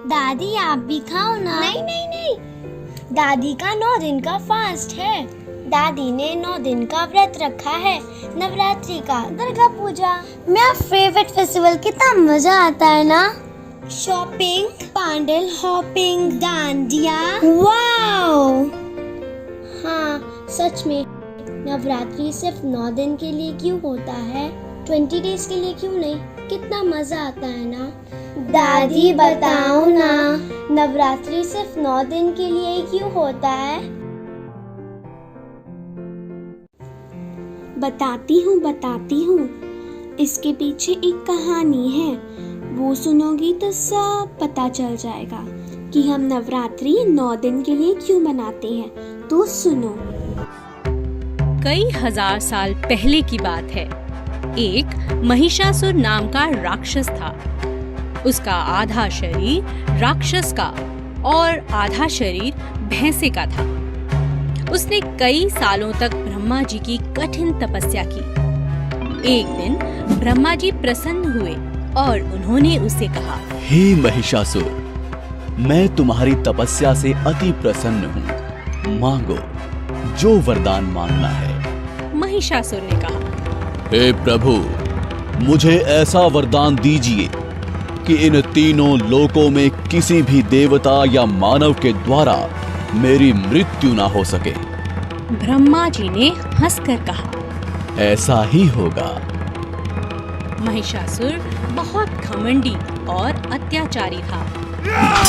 दादी आप भी खाओ ना। नहीं नहीं नहीं, दादी का 9 दिन का फास्ट है। दादी ने 9 दिन का व्रत रखा है, नवरात्रि का, दुर्गा पूजा। मेरा फेवरेट फेस्टिवल, कितना मजा आता है ना। Shopping, pandal hopping, dandiya. Wow. हाँ सच में, नवरात्रि सिर्फ 9 दिन के लिए क्यों होता है, 20 डेज के लिए क्यों नहीं? कितना मजा आता है ना। दादी बताओ ना, नवरात्रि सिर्फ 9 दिन के लिए ही क्यों होता है? बताती हूँ। इसके पीछे एक कहानी है, वो सुनोगी तो सब पता चल जाएगा कि हम नवरात्रि 9 दिन के लिए क्यों मनाते हैं। तो सुनो। कई हजार साल पहले की बात है। एक महिषासुर नाम का राक्षस था। उसका आधा शरीर राक्षस का और आधा शरीर भैंसे का था। उसने कई सालों तक ब्रह्मा जी की कठिन तपस्या की। एक दिन ब्रह्मा जी प्रसन्न हुए और उन्होंने उससे कहा, हे महिषासुर, मैं तुम्हारी तपस्या से अति प्रसन्न हूँ। मांगो जो वरदान मांगना है। महिषासुर ने कहा, हे प्रभु, मुझे ऐसा वरदान दीजिए कि इन तीनों लोकों में किसी भी देवता या मानव के द्वारा मेरी मृत्यु ना हो सके। ब्रह्मा जी ने हंसकर कहा, ऐसा ही होगा। महिषासुर बहुत घमंडी और अत्याचारी था।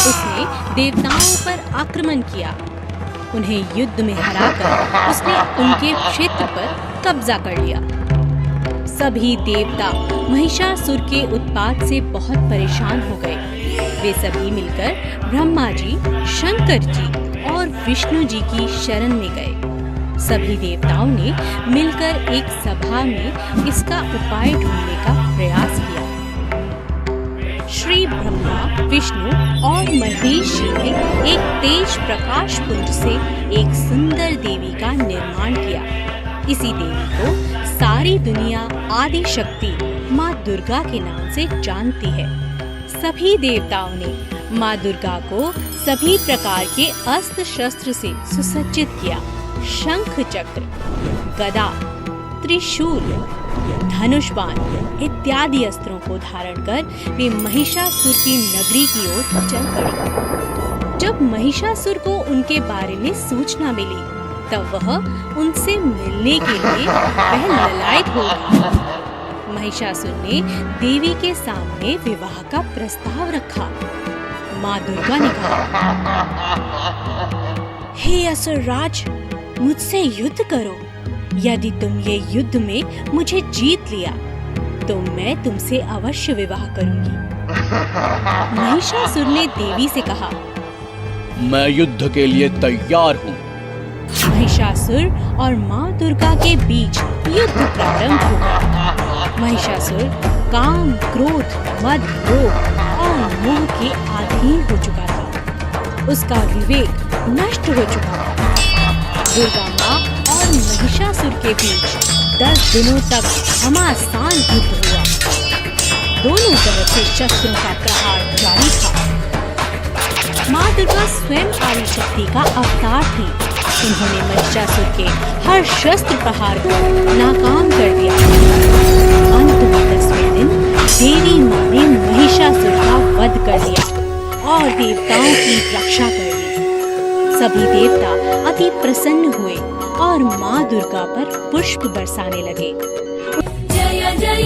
उसने देवताओं पर आक्रमण किया। उन्हें युद्ध में हराकर उसने उनके क्षेत्र पर कब्जा कर लिया। सभी देवता महिषासुर के उत्पात से बहुत परेशान हो गए। वे सभी मिलकर ब्रह्मा जी, शंकर जी और विष्णु जी की शरण में गए। सभी देवताओं ने मिलकर एक सभा में इसका उपाय ढूंढने का प्रयास किया। श्री ब्रह्मा, विष्णु और महेश जी ने एक तेज प्रकाश पुंज से एक सुंदर देवी का निर्माण किया। इसी देवी को सारी दुनिया आदि शक्ति माँ दुर्गा के नाम से जानती है। सभी देवताओं ने माँ दुर्गा को सभी प्रकार के अस्त्र शस्त्र से सुसज्जित किया। शंख चक्र, गदा, त्रिशूल, धनुष बाण इत्यादि अस्त्रों को धारण कर वे महिषासुर की नगरी की ओर चल पड़ी। जब महिषासुर को उनके बारे में सूचना मिली तब वह उनसे मिलने के लिए वह ललायत हो गई। महिषासुर ने देवी के सामने विवाह का प्रस्ताव रखा। माँ दुर्गा ने कहा, हे असुरराज, मुझसे युद्ध करो। यदि तुम ये युद्ध में मुझे जीत लिया तो मैं तुमसे अवश्य विवाह करूंगी। महिषासुर ने देवी से कहा, मैं युद्ध के लिए तैयार हूँ। महिषासुर और माँ दुर्गा के बीच युद्ध प्रारंभ हुआ। महिषासुर काम, क्रोध, मद, लोभ और मोह के अधीन हो चुका था। उसका विवेक नष्ट हो चुका था। दुर्गा माँ और महिषासुर के बीच 10 दिनों तक घमासान युद्ध हुआ। दोनों तरफ से शस्त्रों का प्रहार जारी था। माँ दुर्गा स्वयं आदि शक्ति का अवतार थी। उन्होंने महिषासुर के हर शस्त्र प्रहार को नाकाम कर दिया। अंत में 10वें दिन देवी माँ ने महिषासुर का वध कर दिया और देवताओं की रक्षा कर दी। सभी देवता अति प्रसन्न हुए और माँ दुर्गा पर पुष्प बरसाने लगे। जय जय